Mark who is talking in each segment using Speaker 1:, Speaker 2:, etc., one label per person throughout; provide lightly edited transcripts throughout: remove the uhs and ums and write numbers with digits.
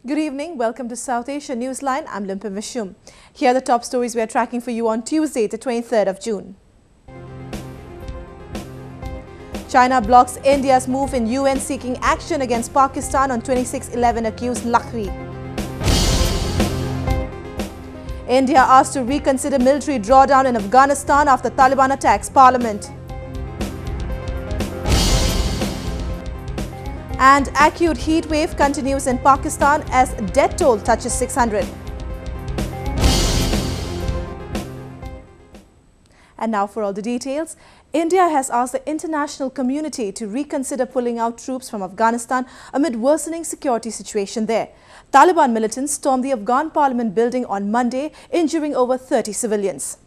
Speaker 1: Good evening. Welcome to South Asia Newsline. I'm Limpim Vishum. Here are the top stories we are tracking for you on Tuesday, the 23rd of June. China blocks India's move in UN seeking action against Pakistan on 26/11 accused lakhvi. India asked to reconsider military drawdown in Afghanistan after Taliban attacks parliament. And acute heat wave continues in Pakistan as death toll touches 600. And now for all the details. India has asked the international community to reconsider pulling out troops from Afghanistan amid worsening security situation there. Taliban militants stormed the Afghan parliament building on Monday, injuring over 30 civilians.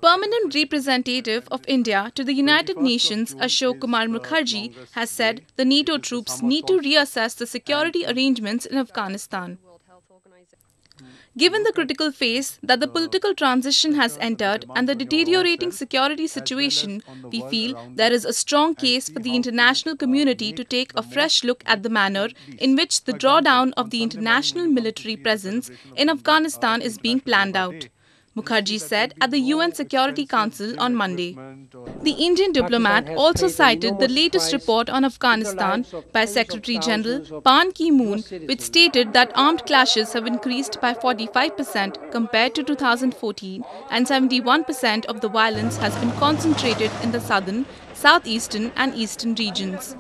Speaker 2: Permanent representative of India to the United Nations, Ashok Kumar Mukherjee, has said the NATO troops need to reassess the security arrangements in Afghanistan. Given the critical phase that the political transition has entered and the deteriorating security situation, we feel there is a strong case for the international community to take a fresh look at the manner in which the drawdown of the international military presence in Afghanistan is being planned out, Mukherjee said at the UN Security Council on Monday. The Indian diplomat also cited the latest report on Afghanistan by Secretary General Ban Ki-moon, which stated that armed clashes have increased by 45% compared to 2014 and 71% of the violence has been concentrated in the southern, southeastern and eastern regions.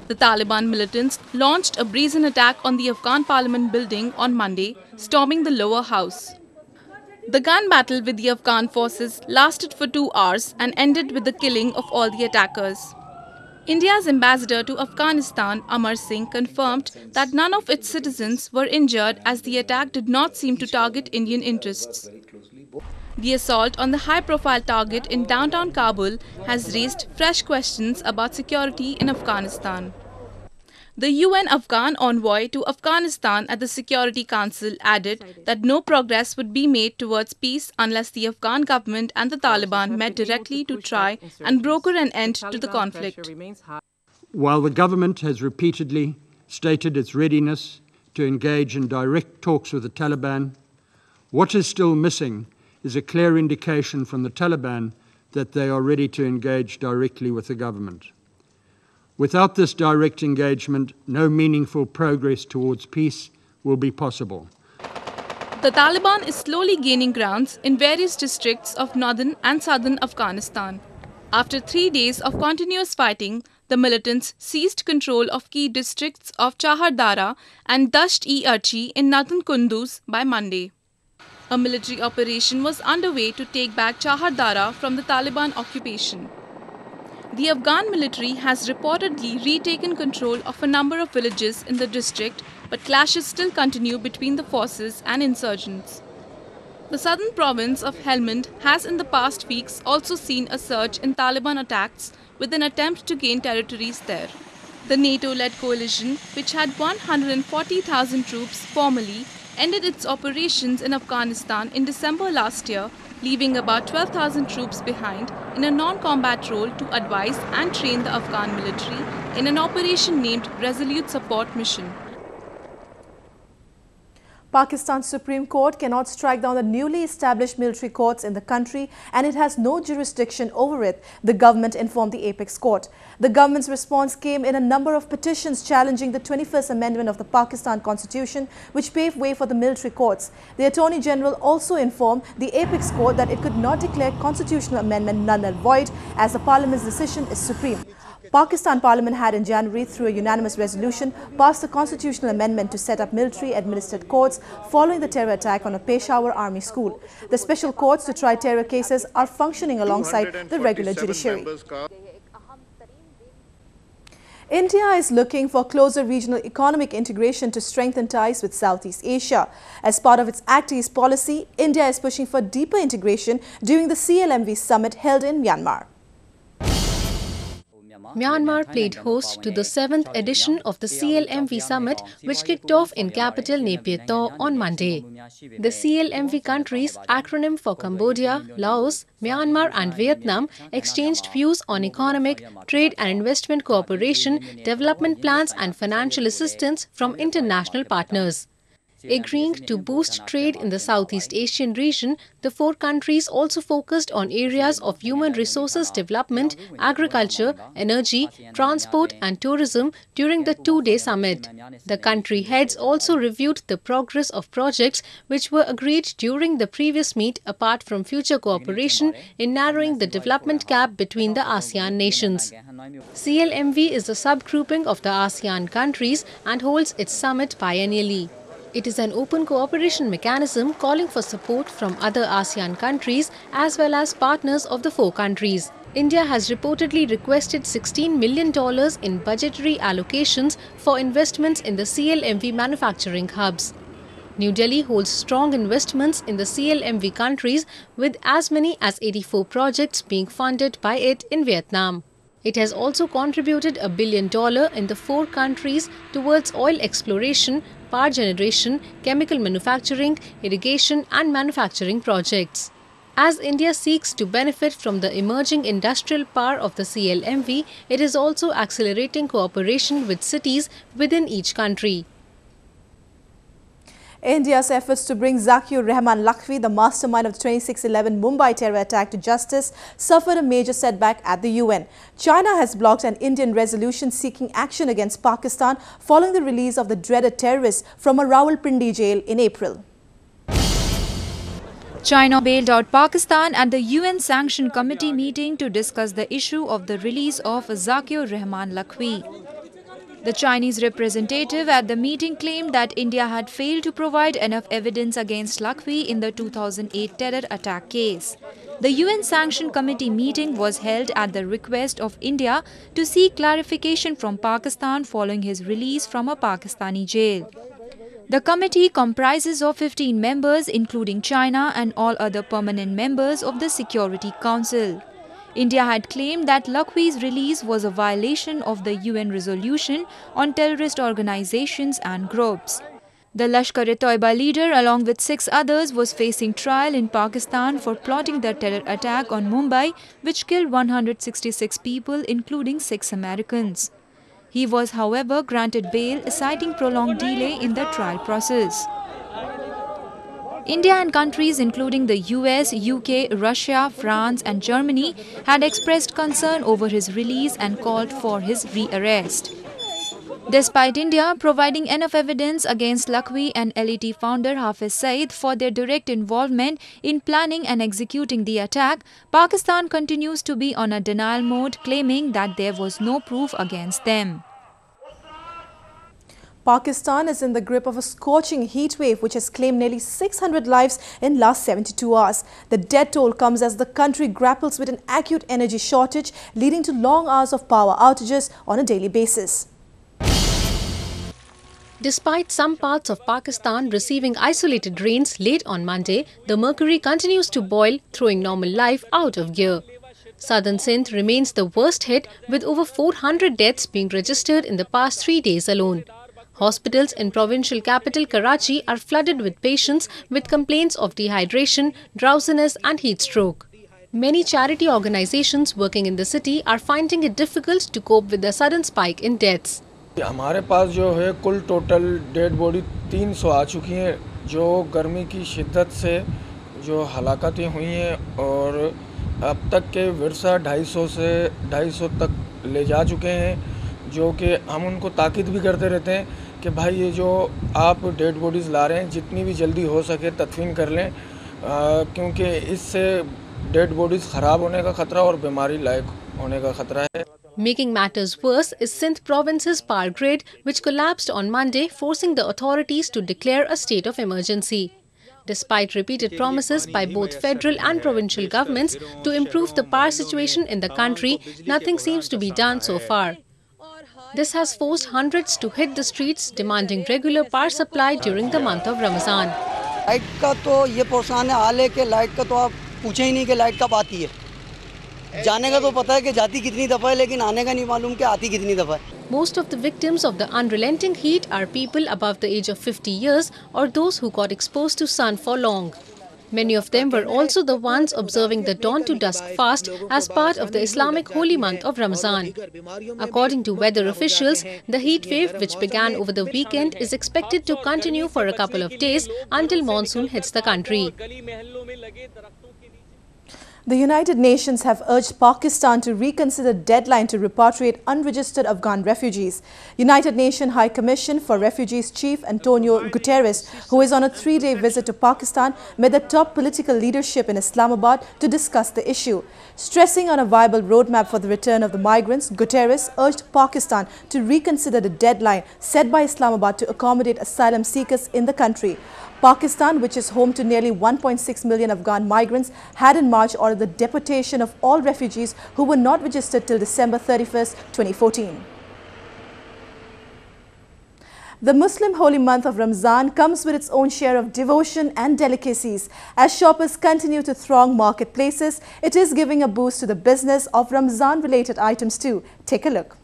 Speaker 2: The Taliban militants launched a brazen attack on the Afghan parliament building on Monday, storming the lower house. The gun battle with the Afghan forces lasted for 2 hours and ended with the killing of all the attackers. India's ambassador to Afghanistan, Amar Singh, confirmed that none of its citizens were injured as the attack did not seem to target Indian interests. The assault on the high-profile target in downtown Kabul has raised fresh questions about security in Afghanistan. The UN Afghan envoy to Afghanistan at the Security Council added that no progress would be made towards peace unless the Afghan government and the Taliban met directly to try and broker an end to the conflict.
Speaker 3: While the government has repeatedly stated its readiness to engage in direct talks with the Taliban, what is still missing is a clear indication from the Taliban that they are ready to engage directly with the government. Without this direct engagement, no meaningful progress towards peace will be possible.
Speaker 2: The Taliban is slowly gaining grounds in various districts of northern and southern Afghanistan. After 3 days of continuous fighting, the militants seized control of key districts of Chahar-Dara and Dasht-e-Archi in northern Kunduz by Monday. A military operation was underway to take back Chahar-Dara from the Taliban occupation. The Afghan military has reportedly retaken control of a number of villages in the district, but clashes still continue between the forces and insurgents. The southern province of Helmand has in the past weeks also seen a surge in Taliban attacks with an attempt to gain territories there. The NATO-led coalition, which had 140,000 troops formally, ended its operations in Afghanistan in December last year, leaving about 12,000 troops behind in a non-combat role to advise and train the Afghan military in an operation named Resolute Support Mission.
Speaker 1: Pakistan's Supreme Court cannot strike down the newly established military courts in the country and it has no jurisdiction over it, the government informed the Apex Court. The government's response came in a number of petitions challenging the 21st Amendment of the Pakistan Constitution, which paved way for the military courts. The Attorney General also informed the Apex Court that it could not declare constitutional amendment null and void as the Parliament's decision is supreme. Pakistan Parliament had in January, through a unanimous resolution, passed a constitutional amendment to set up military-administered courts following the terror attack on a Peshawar army school. The special courts to try terror cases are functioning alongside the regular judiciary. India is looking for closer regional economic integration to strengthen ties with Southeast Asia. As part of its Act East policy, India is pushing for deeper integration during the CLMV summit held in Myanmar.
Speaker 4: Myanmar played host to the 7th edition of the CLMV summit, which kicked off in capital Naypyidaw on Monday. The CLMV countries, acronym for Cambodia, Laos, Myanmar and Vietnam, exchanged views on economic, trade and investment cooperation, development plans and financial assistance from international partners. Agreeing to boost trade in the Southeast Asian region, the four countries also focused on areas of human resources development, agriculture, energy, transport and tourism during the two-day summit. The country heads also reviewed the progress of projects which were agreed during the previous meet apart from future cooperation in narrowing the development gap between the ASEAN nations. CLMV is a subgrouping of the ASEAN countries and holds its summit biennially. It is an open cooperation mechanism calling for support from other ASEAN countries as well as partners of the four countries. India has reportedly requested $16 million in budgetary allocations for investments in the CLMV manufacturing hubs. New Delhi holds strong investments in the CLMV countries with as many as 84 projects being funded by it in Vietnam. It has also contributed $1 billion in the four countries towards oil exploration, power generation, chemical manufacturing, irrigation and manufacturing projects. As India seeks to benefit from the emerging industrial power of the CLMV, it is also accelerating cooperation with cities within each country.
Speaker 1: India's efforts to bring Zakir Rahman Lakhvi, the mastermind of the 26/11 Mumbai terror attack, to justice suffered a major setback at the UN. China has blocked an Indian resolution seeking action against Pakistan following the release of the dreaded terrorist from a Rawalpindi jail in April.
Speaker 5: China bailed out Pakistan at the UN Sanction Committee meeting to discuss the issue of the release of Zakir Rahman Lakhvi. The Chinese representative at the meeting claimed that India had failed to provide enough evidence against Lakhvi in the 2008 terror attack case. The UN Sanction Committee meeting was held at the request of India to seek clarification from Pakistan following his release from a Pakistani jail. The committee comprises of 15 members, including China and all other permanent members of the Security Council. India had claimed that Lakhvi's release was a violation of the UN resolution on terrorist organizations and groups. The Lashkar-e-Toiba leader, along with 6 others, was facing trial in Pakistan for plotting the terror attack on Mumbai, which killed 166 people, including 6 Americans. He was, however, granted bail, citing prolonged delay in the trial process. India and countries including the US, UK, Russia, France and Germany had expressed concern over his release and called for his rearrest. Despite India providing enough evidence against Lakhvi and LET founder Hafiz Saeed for their direct involvement in planning and executing the attack, Pakistan continues to be on a denial mode, claiming that there was no proof against them.
Speaker 1: Pakistan is in the grip of a scorching heat wave which has claimed nearly 600 lives in last 72 hours. The death toll comes as the country grapples with an acute energy shortage, leading to long hours of power outages on a daily basis.
Speaker 4: Despite some parts of Pakistan receiving isolated rains late on Monday, the mercury continues to boil, throwing normal life out of gear. Southern Sindh remains the worst hit, with over 400 deaths being registered in the past 3 days alone. Hospitals in provincial capital Karachi are flooded with patients with complaints of dehydration, drowsiness and heat stroke. Many charity organizations working in the city are finding it difficult to cope with the sudden spike in deaths.
Speaker 6: हमारे पास जो है कुल total dead body 300 आ चुकी हैं, जो गर्मी की शिद्दत से जो हलाकतें हुई हैं और अब तक के विरसा 250 से 250 तक ले जा चुके हैं, जो कि हम उनको ताकीद भी करते रहते हैं कि भाई ये जो आप डेड बॉडीज़ ला रहे हैं जितनी भी जल्दी हो सके तदफीन कर लें, क्योंकि इससे डेड बॉडीज़ ख़राब होने का ख़तरा और बीमारी लायक होने का ख़तरा है.
Speaker 4: Making matters worse is Sindh province's power grid, which collapsed on Monday, forcing the authorities to declare a state of emergency. Despite repeated promises by both federal and provincial governments to improve the power situation in the country, nothing seems to be done so far. This has forced hundreds to hit the streets, demanding regular power supply during the month of Ramadan.
Speaker 7: Light का तो ये परेशान है, हाल है कि light का तो आप पूछे ही नहीं कि लाइट कब आती है. जाने का तो पता है कि जाती कितनी दफ़ा है, लेकिन आने का नहीं मालूम कि आती कितनी दफ़ा है.
Speaker 4: Most of the victims of the unrelenting heat are people above the age of 50 years or those who got exposed to sun for long. Many of them were also the ones observing the dawn to dusk fast as part of the Islamic holy month of Ramadan. According to weather officials, the heat wave which began over the weekend is expected to continue for a couple of days until monsoon hits the country.
Speaker 1: The United Nations have urged Pakistan to reconsider deadline to repatriate unregistered Afghan refugees. United Nations High Commission for Refugees Chief Antonio Guterres, who is on a 3-day visit to Pakistan, met the top political leadership in Islamabad to discuss the issue. Stressing on a viable roadmap for the return of the migrants, Guterres urged Pakistan to reconsider the deadline set by Islamabad to accommodate asylum seekers in the country. Pakistan, which is home to nearly 1.6 million Afghan migrants, had in March ordered the deportation of all refugees who were not registered till December 31st, 2014. The Muslim holy month of Ramzan comes with its own share of devotion and delicacies. As shoppers continue to throng marketplaces, it is giving a boost to the business of Ramzan-related items too. Take a look.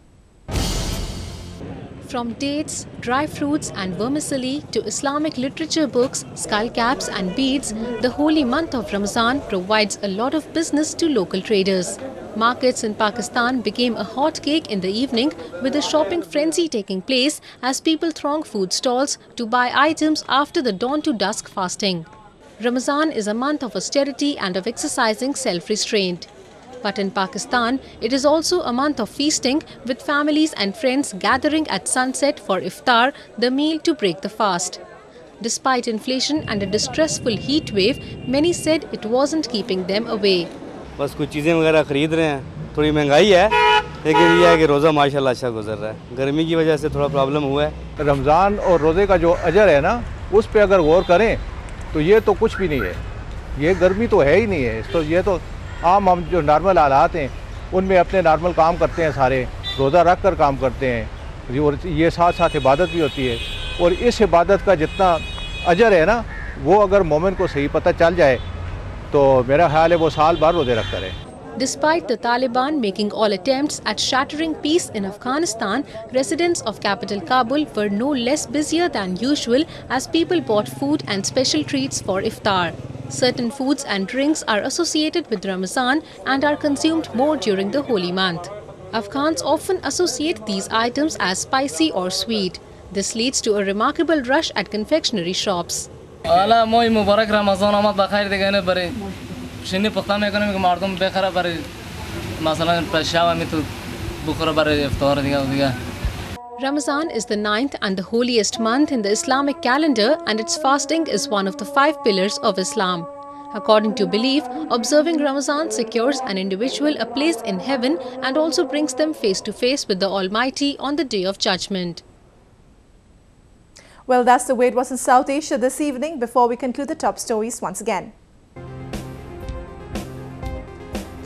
Speaker 4: From dates, dry fruits and vermicelli to Islamic literature books, skullcaps and beads, the holy month of Ramadan provides a lot of business to local traders. Markets in Pakistan became a hot cake in the evening with a shopping frenzy taking place as people throng food stalls to buy items after the dawn to dusk fasting. Ramadan is a month of austerity and of exercising self-restraint. But in Pakistan, it is also a month of feasting with families and friends gathering at sunset for iftar, the meal to break the fast. Despite inflation and a distressful heat wave, many said it wasn't keeping them away.
Speaker 8: बस कुछ चीज़ें वगैरह खरीद रहे हैं, थोड़ी महंगाई है, लेकिन ये है कि रोज़ा माशाल्लाह अच्छा गुजर रहा है। गर्मी की वजह से थोड़ा प्रॉब्लम हुआ है।
Speaker 9: रमज़ान और रोज़े का जो अजर है ना, उस पे अगर गौर करें तो ये तो कुछ भी नहीं है। ये गर्मी तो है ही नहीं है। तो ये तो आम हम जो नॉर्मल हालात हैं उनमें अपने नॉर्मल काम करते हैं, सारे रोज़ा रख कर काम करते हैं और ये साथ साथ इबादत भी होती है और इस इबादत का जितना अजर है ना वो अगर मोमिन को सही पता चल जाए तो मेरा ख्याल है वो साल भर रोज़े रखता रहे।
Speaker 4: Despite the Taliban making all attempts at shattering peace in Afghanistan, residents of capital Kabul were no less busier than usual as people bought food and special treats for iftar. Certain foods and drinks are associated with Ramadan and are consumed more during the holy month. Afghans often associate these items as spicy or sweet. This leads to a remarkable rush at confectionery shops. Ramadan is the 9th and the holiest month in the Islamic calendar, and its fasting is one of the 5 pillars of Islam. According to belief, observing Ramadan secures an individual a place in heaven and also brings them face to face with the Almighty on the Day of Judgment.
Speaker 1: Well, that's the way it was in South Asia this evening. Before we conclude the top stories once again.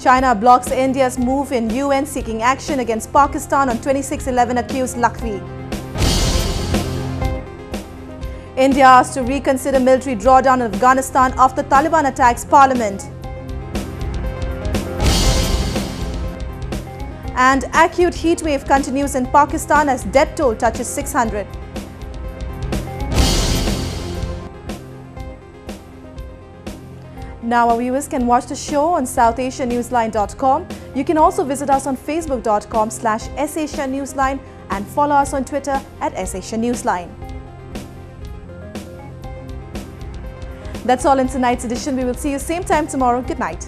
Speaker 1: China blocks India's move in UN seeking action against Pakistan on 26/11 accused lakhvi. India asked to reconsider military drawdown in Afghanistan after Taliban attacks parliament. And acute heat wave continues in Pakistan as death toll touches 600. Now our viewers can watch the show on SouthAsiaNewsline.com. You can also visit us on Facebook.com/SAsiaNewsline and follow us on Twitter @SAsiaNewsline. That's all in tonight's edition. We will see you same time tomorrow. Good night.